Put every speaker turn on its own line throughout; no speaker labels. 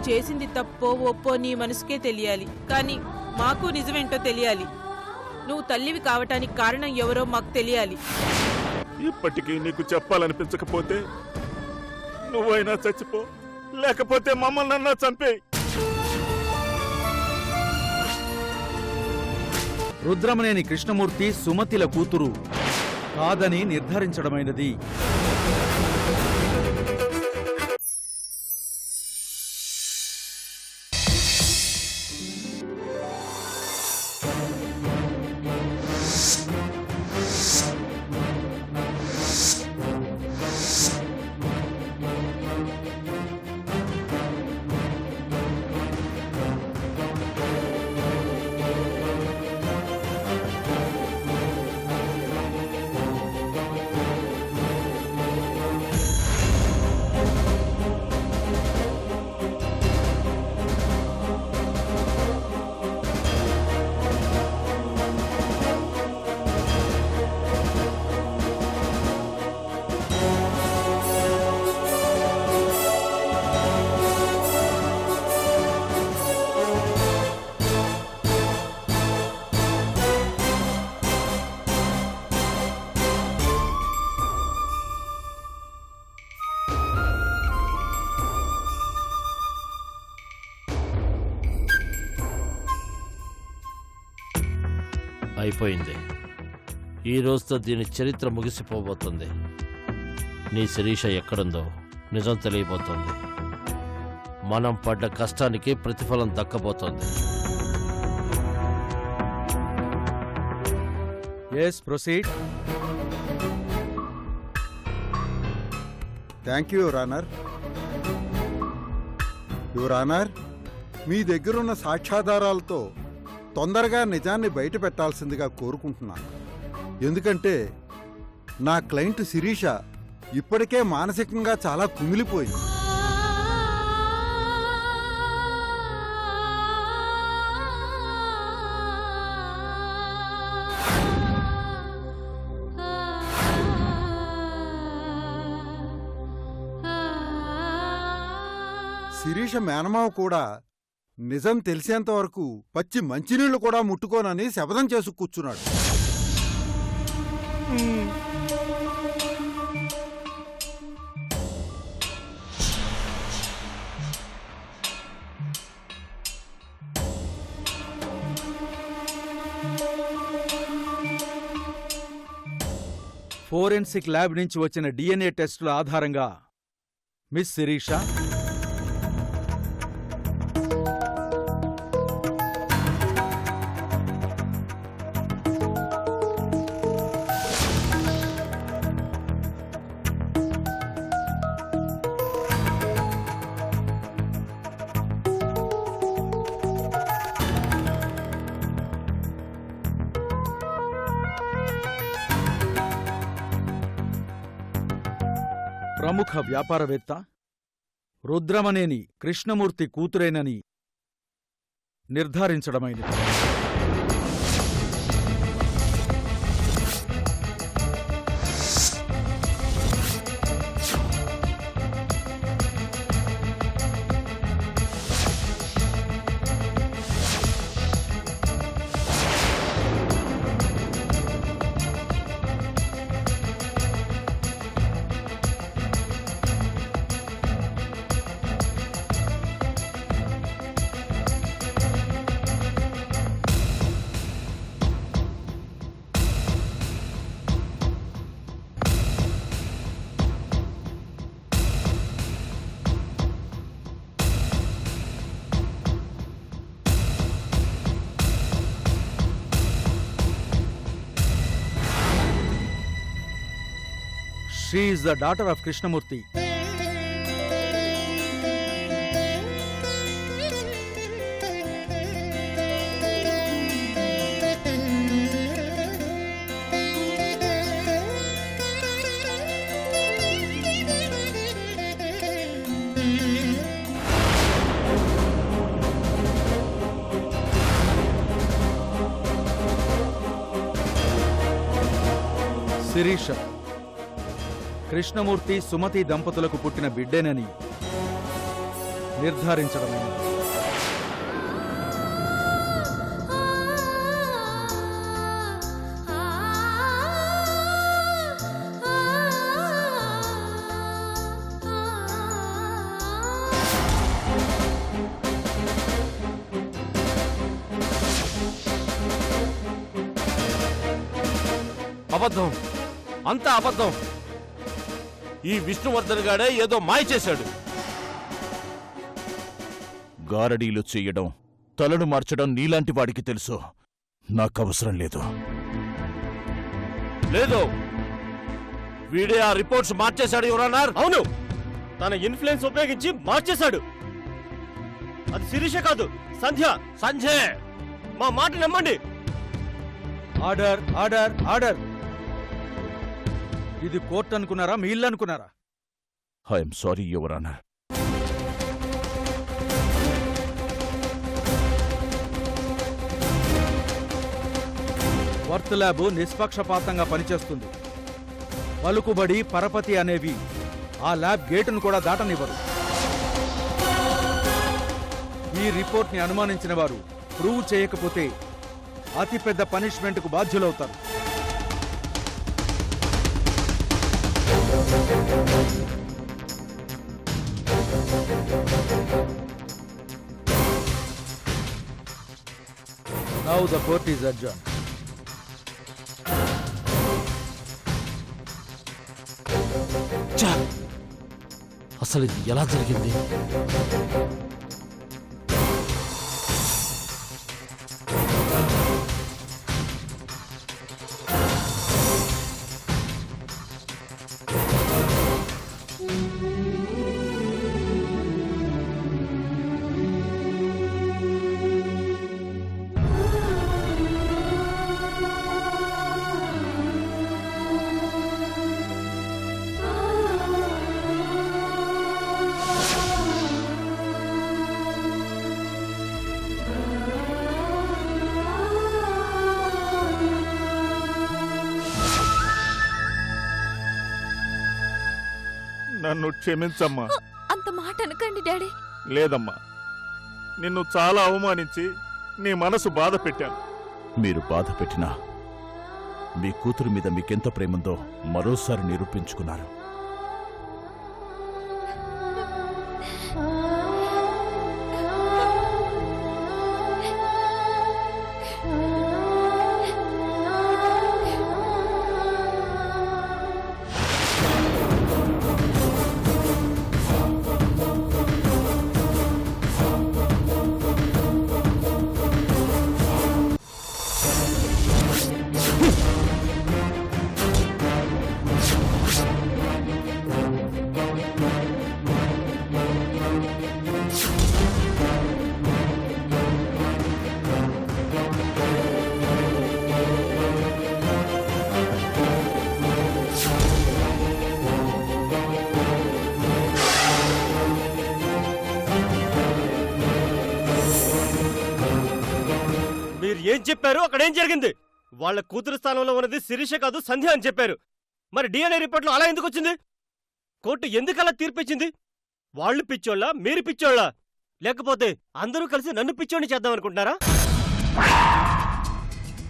చేసింది తప్పో ఒప్పో నీ మనసుకే తెలియాలి, కానీ మాకు నిజమేంటో తెలియాలి. నువ్వు తల్లివి కావటానికి కారణం ఎవరో మాకు తెలియాలి.
ఇప్పటికీ నీకు చెప్పాలనిపించకపోతే నువ్వైనా చచ్చిపో, లేకపోతే మమ్మల్ని అన్నా చంపేయ్.
రుద్రమనేని కృష్ణమూర్తి సుమతిల కూతురు కాదని నిర్ధారించడమైనది.
అయిపోయింది. ఈ రోజుతో దీని చరిత్ర ముగిసిపోబోతుంది. నీ శిరీష ఎక్కడుందో నిజం తెలియబోతోంది. మనం పడ్డ కష్టానికి ప్రతిఫలం దక్కబోతోంది.
yes proceed.
Thank you your honour. Your honour, మీ దగ్గరున్న సాక్ష్యాధారాలతో తొందరగా నిజాన్ని బయట పెట్టాల్సిందిగా కోరుకుంటున్నాను. ఎందుకంటే నా క్లయింట్ శిరీష ఇప్పటికే మానసికంగా చాలా కుమిలిపోయింది. శిరీష మేనమావ కూడా నిజం తెలిసేంత వరకు పచ్చి మంచినీళ్లు కూడా ముట్టుకోనని శపథం చేసు కూర్చున్నాడు.
ఫోరెన్సిక్ ల్యాబ్ నుంచి వచ్చిన DNA టెస్టుల ఆధారంగా మిస్ శిరీష ప్రముఖ వ్యాపారవేత్త రుద్రమనేని Krishnamurthy కూతురేనని నిర్ధారించడమైనది. She is the daughter of Krishnamurti. Sirisha Krishnamurthy Sumathi దంపతులకు పుట్టిన బిడ్డేనని నిర్ధారించడమైనది.
అబద్ధం, అంతా అబద్ధం. ఈ విష్ణువర్ధన్ గాడే ఏదో మాయ చేశాడు.
గారడీలు చెయ్యడం, తలను మార్చడం నీలాంటి వాడికి తెలుసు. నాకవసరం లేదు.
లేదు, వీడే ఆ రిపోర్ట్స్ మార్చేశాడు యువరానర్.
అవును, తన ఇన్ఫ్లుయెన్స్ ఉపయోగించి మార్చేశాడు. అది శిరీష కాదు, సంధ్య.
సంజయ్,
మా మాట నమ్మండి.
Order, order, order. ఇది కోర్టు అనుకున్నారా, మీ ఇల్లు అనుకున్నారా?
I'm sorry your honour.
Worth lab నిష్పక్షపాతంగా పనిచేస్తుంది. పలుకుబడి, పరపతి అనేవి ఆ ల్యాబ్ గేటును కూడా దాటనివ్వరు. ఈ రిపోర్ట్ని అనుమానించిన వారు ప్రూవ్ చేయకపోతే అతిపెద్ద పనిష్మెంట్కు బాధ్యులవుతారు. Now the court is adjourned.
అసలు ఇది ఎలా జరిగింది?
నన్ను క్షమించమ్మా.
అంత మాట అనకండి డాడీ.
లేదమ్మా, నిన్ను చాలా అవమానించి నీ మనసు బాధ పెట్టాను. మీరు బాధ పెట్టినా మీ కూతురు మీద మీకెంత ప్రేముందో మరోసారి నిరూపించుకున్నారు.
ఏం చెప్పారు? అక్కడ ఏం జరిగింది? వాళ్ళ కూతురు స్థానంలో ఉన్నది శిరీష కాదు, సంధ్య అని చెప్పారు. మరి డిఎన్ఏ రిపోర్ట్లో అలా ఎందుకు వచ్చింది? కోర్టు ఎందుకలా తీర్పిచ్చింది? వాళ్ళు పిచ్చోళ్ళ, మీరు పిచ్చోళ్ళ? లేకపోతే అందరూ కలిసి నన్ను పిచ్చోడిని చేద్దాం అనుకుంటున్నారా?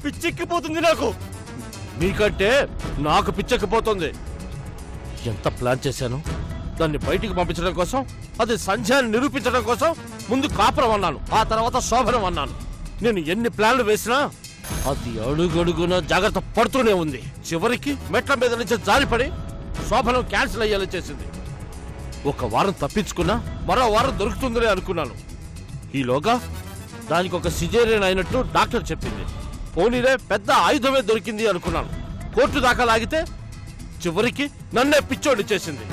పిచ్చెక్కిపోతుంది నాకు.
మీకంటే నాకు పిచ్చెక్కిపోతుంది. ఎంత ప్లాన్ చేశాను దాన్ని బయటికి పంపించడం కోసం, అది సంధ్యాన్ని నిరూపించడం కోసం. ముందు కాపురం అన్నాను, ఆ తర్వాత శోభనం అన్నాను. నేను ఎన్ని ప్లాన్లు వేసినా అది అడుగడుగున జాగ్రత్త పడుతూనే ఉంది. చివరికి మెట్ల మీద నుంచి జారిపడి శోభనం క్యాన్సిల్ అయ్యేలా చేసింది. ఒక వారం తప్పించుకున్నా మరో వారం దొరుకుతుందని అనుకున్నాను. ఈలోగా దానికి ఒక సిజేరియన్ అయినట్టు డాక్టర్ చెప్పింది. పోనీలే, పెద్ద ఆయుధమే దొరికింది అనుకున్నాను. కోర్టు దాకా లాగితే చివరికి నన్నే పిచ్చోడి చేసింది.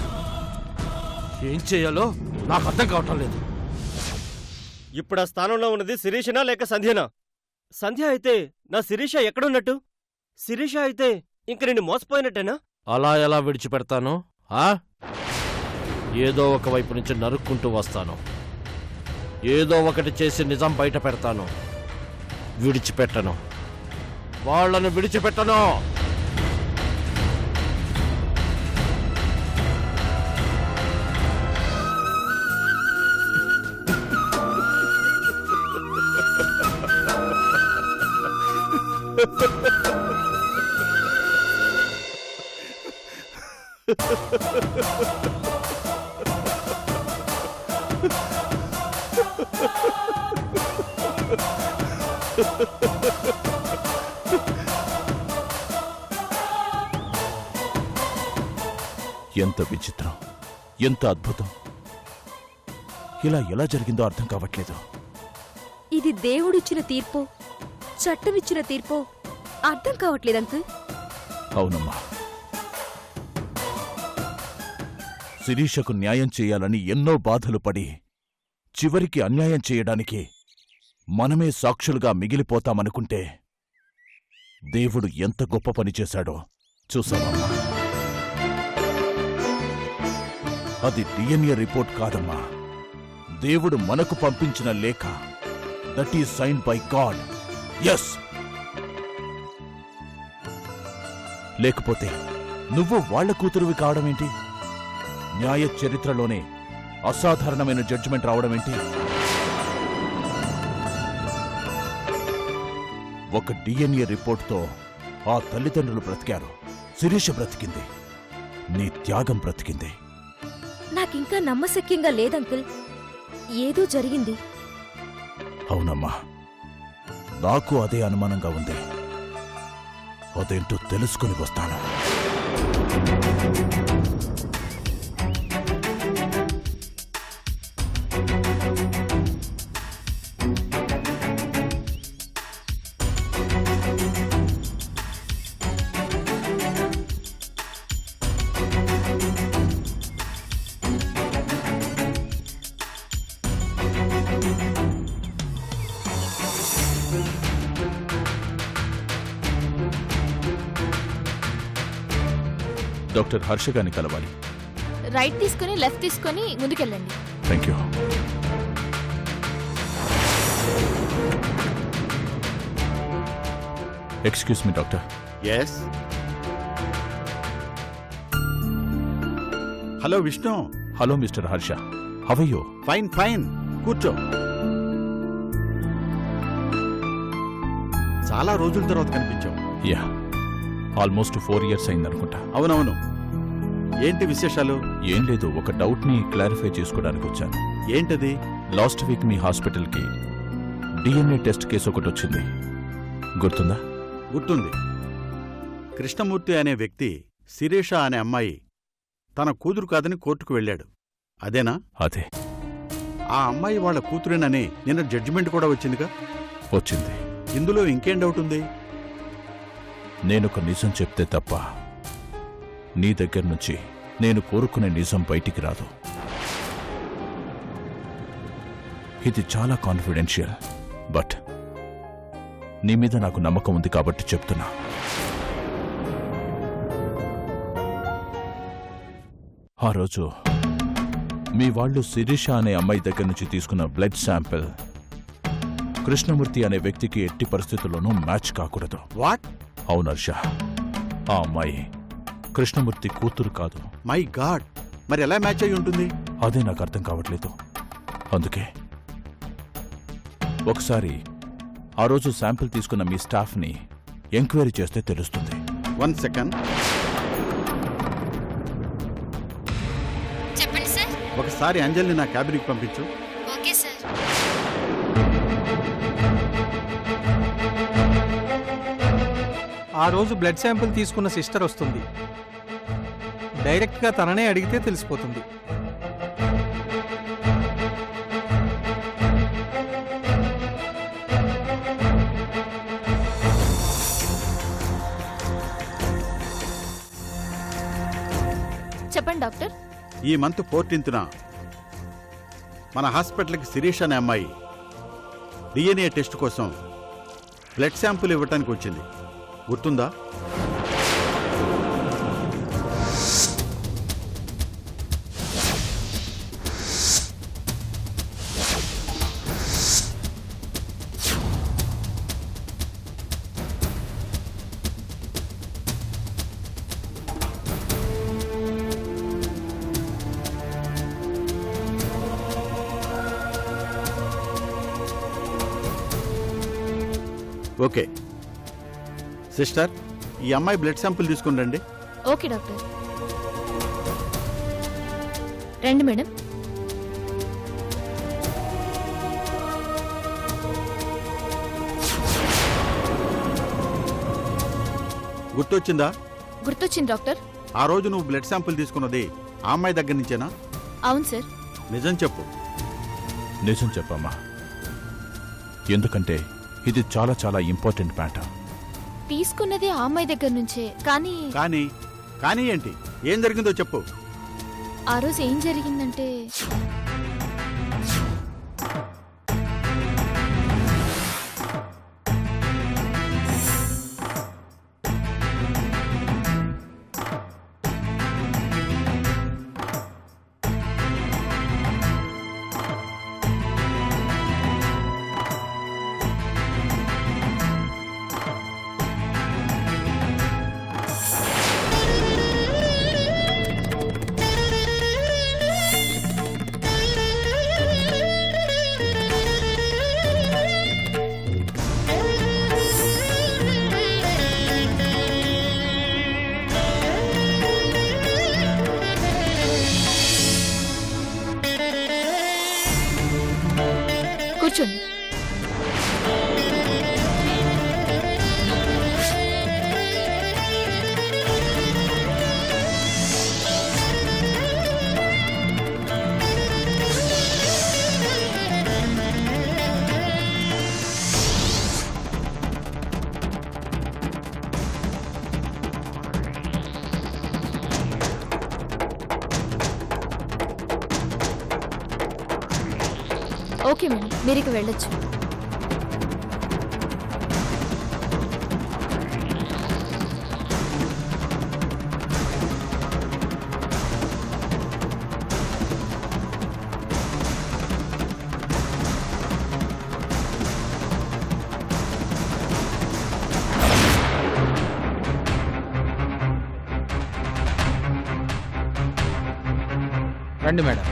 ఏం చేయాలో నాకు అర్థం కావటం లేదు.
ఇప్పుడు ఆ స్థానంలో ఉన్నది శిరీషనా లేక సంధ్యనా? సంధ్య అయితే నా శిరీష ఎక్కడున్నట్టు? శిరీష అయితే ఇంక నిన్ను మోసపోయినట్టేనా?
అలా ఎలా విడిచిపెడతాను? ఏదో ఒక వైపు నుంచి నరుక్కుంటూ వస్తాను. ఏదో ఒకటి చేసి నిజం బయట పెడతాను. విడిచిపెట్టను, వాళ్ళను విడిచిపెట్టను.
ఎంత విచిత్రం, ఎంత అద్భుతం. ఇలా ఎలా జరిగిందో అర్థం కావట్లేదు.
ఇది దేవుడిచ్చిన తీర్పో చట్టమిచ్చిన తీర్పో అర్థం కావట్లేదు అంకుల్.
అవునమ్మా, శిరీషకు న్యాయం చేయాలని ఎన్నో బాధలు పడి చివరికి అన్యాయం చేయడానికి మనమే సాక్షులుగా మిగిలిపోతామనుకుంటే దేవుడు ఎంత గొప్ప పని చేశాడో చూసావమ్మా. అది డిఎన్ఏ రిపోర్ట్ కాదమ్మా, దేవుడు మనకు పంపించిన లేఖ. That is signed by God. Yes, లేకపోతే నువ్వు వాళ్ల కూతురువి కావడమేంటి? న్యాయ చరిత్రలోనే అసాధారణమైన జడ్జిమెంట్ రావడమేంటి? ఒక డిఎన్ఏ రిపోర్ట్తో ఆ తల్లిదండ్రులు బ్రతికారు, శిరీష బ్రతికింది, నీ త్యాగం బ్రతికింది.
నాకింకా నమ్మశక్యంగా లేదంకుల్. ఏదో జరిగింది.
అవునమ్మా, నాకు అదే అనుమానంగా ఉంది. అదేంటో తెలుసుకుని వస్తాను. డాక్టర్ హర్ష గారిని కలవాలి.
రైట్ తీసుకుని లెఫ్ట్ తీసుకుని ముందుకెళ్ళండి.
Thank you. Excuse me doctor.
Yes. Hello Vishnu.
Hello mister Harsha, how are you?
Fine fine, కూర్చో. చాలా రోజుల తర్వాత కనిపించావు.
యా, ఆల్మోస్ట్ 4 years అయిందనుకుంటా.
అవునవును. ఏంటి విశేషాలు?
ఏం లేదు, ఒక డౌట్ ని క్లారిఫై చేసుకోవడానికి వచ్చాను.
ఏంటది?
లాస్ట్ వీక్ మీ హాస్పిటల్కి డిఎన్ఏ టెస్ట్ కేసు ఒకటి వచ్చింది, గుర్తుందా?
గుర్తుంది. కృష్ణమూర్తి అనే వ్యక్తి శిరీష అనే అమ్మాయి తన కూతురు కాదని కోర్టుకు వెళ్ళాడు. అదేనా?
అదే.
ఆ అమ్మాయి వాళ్ళ కూతురేనని నిన్న జడ్జిమెంట్ కూడా వచ్చిందిగా?
వచ్చింది.
ఇందులో ఇంకేం డౌట్ ఉంది?
నేనొక నిజం చెప్తే తప్ప నీ దగ్గర నుంచి నేను కోరుకునే నిజం బయటికి రాదు. ఇది చాలా కాన్ఫిడెన్షియల్, బట్ నీ మీద నాకు నమ్మకం ఉంది కాబట్టి చెప్తున్నా. ఆ రోజు మీ వాళ్ళు శిరీష అనే అమ్మాయి దగ్గర నుంచి తీసుకున్న బ్లడ్ శాంపిల్ కృష్ణమూర్తి అనే వ్యక్తికి ఎట్టి పరిస్థితుల్లోనూ మ్యాచ్ కాకూడదు.
వాట్?
అవును హర్ష, ఆ అమ్మాయి కృష్ణమూర్తి కూతురు కాదు.
మై గాడ్, మరి ఎలా మ్యాచ్ అయి ఉంటుంది?
అదే నాకు అర్థం కావట్లేదు. అందుకే ఒకసారి ఆ రోజు శాంపిల్ తీసుకున్న మీ స్టాఫ్ని ఎంక్వైరీ చేస్తే తెలుస్తుంది.
1 సెకండ్.
చెప్పండి సార్.
ఒకసారి అంజలిని నా క్యాబిన్కి పంపించు.
Okay sir.
ఆ రోజు బ్లడ్ శాంపిల్ తీసుకున్న సిస్టర్ వస్తుంది. డైరెక్ట్గా తననే అడిగితే తెలిసిపోతుంది.
చెప్పండి డాక్టర్.
ఈ మంత్ 14న మన హాస్పిటల్కి శిరీష్ అనే అమ్మాయి డిఎన్ఏ టెస్ట్ కోసం బ్లడ్ శాంపుల్ ఇవ్వటానికి వచ్చింది, గుర్తుందా? ఓకే సిస్టర్, ఈ అమ్మాయి బ్లడ్ శాంపుల్ తీసుకుని రండి.
Okay doctor. రండి మేడం.
గుర్తొచ్చిందా?
గుర్తొచ్చింది డాక్టర్.
ఆ రోజు నువ్వు బ్లడ్ శాంపుల్ తీసుకున్నది ఆ అమ్మాయి దగ్గర నుంచేనా?
అవును సార్.
నిజం చెప్పు.
నిజం చెప్పమ్మా, ఎందుకంటే ఇది చాలా చాలా ఇంపార్టెంట్ మ్యాటర్.
తీసుకున్నది ఆ అమ్మాయి దగ్గర నుంచే. కానీ
కానీ ఏంటి? ఏం జరిగిందో చెప్పు.
ఆ రోజు ఏం జరిగిందంటే, కూర్చోండి. ఓకే మేడం, మీరు ఇక వెళ్ళొచ్చు.
రండి మేడం.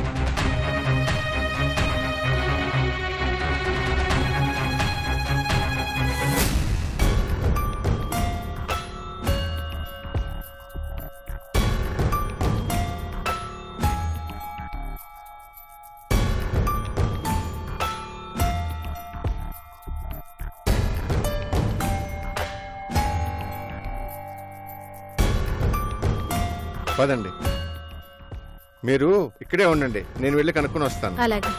పదండి, మీరు ఇక్కడే ఉండండి, నేను వెళ్ళి కనుక్కొని వస్తాను.
అలాగే.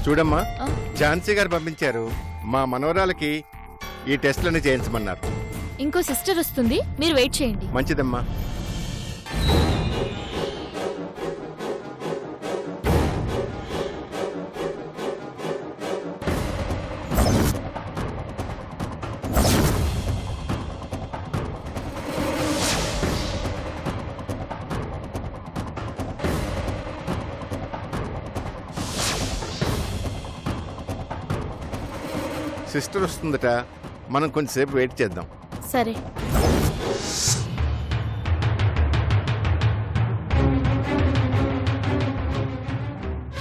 చూడమ్మా,
ఆ?
ఝాన్సీ గారు పంపించారు. మా మనవరాలకి ఈ టెస్ట్లన్నీ చేయించమన్నారు.
ఇంకో సిస్టర్ వస్తుంది, మీరు వెయిట్ చేయండి.
మంచిదమ్మా. సిస్టర్ వస్తుందట, మనం కొంచెంసేపు వెయిట్ చేద్దాం.
సరే.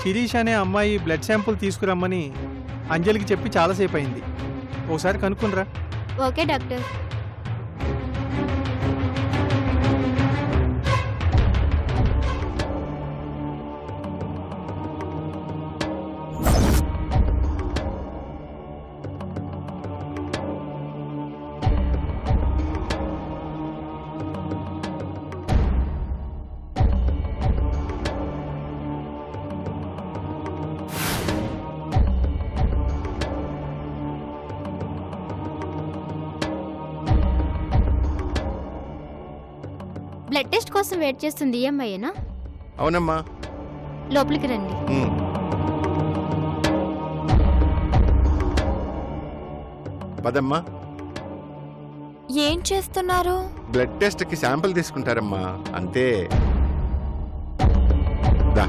శిరీష్ అనే అమ్మాయి బ్లడ్ శాంపుల్ తీసుకురమ్మని అంజలికి చెప్పి చాలాసేపు అయింది. ఓసారి కనుక్కునరా.
Okay doctor. బ్లడ్ టెస్ట్ కోసం వెయిట్ చేస్తుంది ఈ అమ్మాయేనా?
అవునమ్మా.
లోపలికి రండి.
పదమ్మా.
ఏం చేస్తున్నారు?
బ్లడ్ టెస్ట్ కి శాంపిల్ తీసుకుంటారమ్మా, అంతే. దా.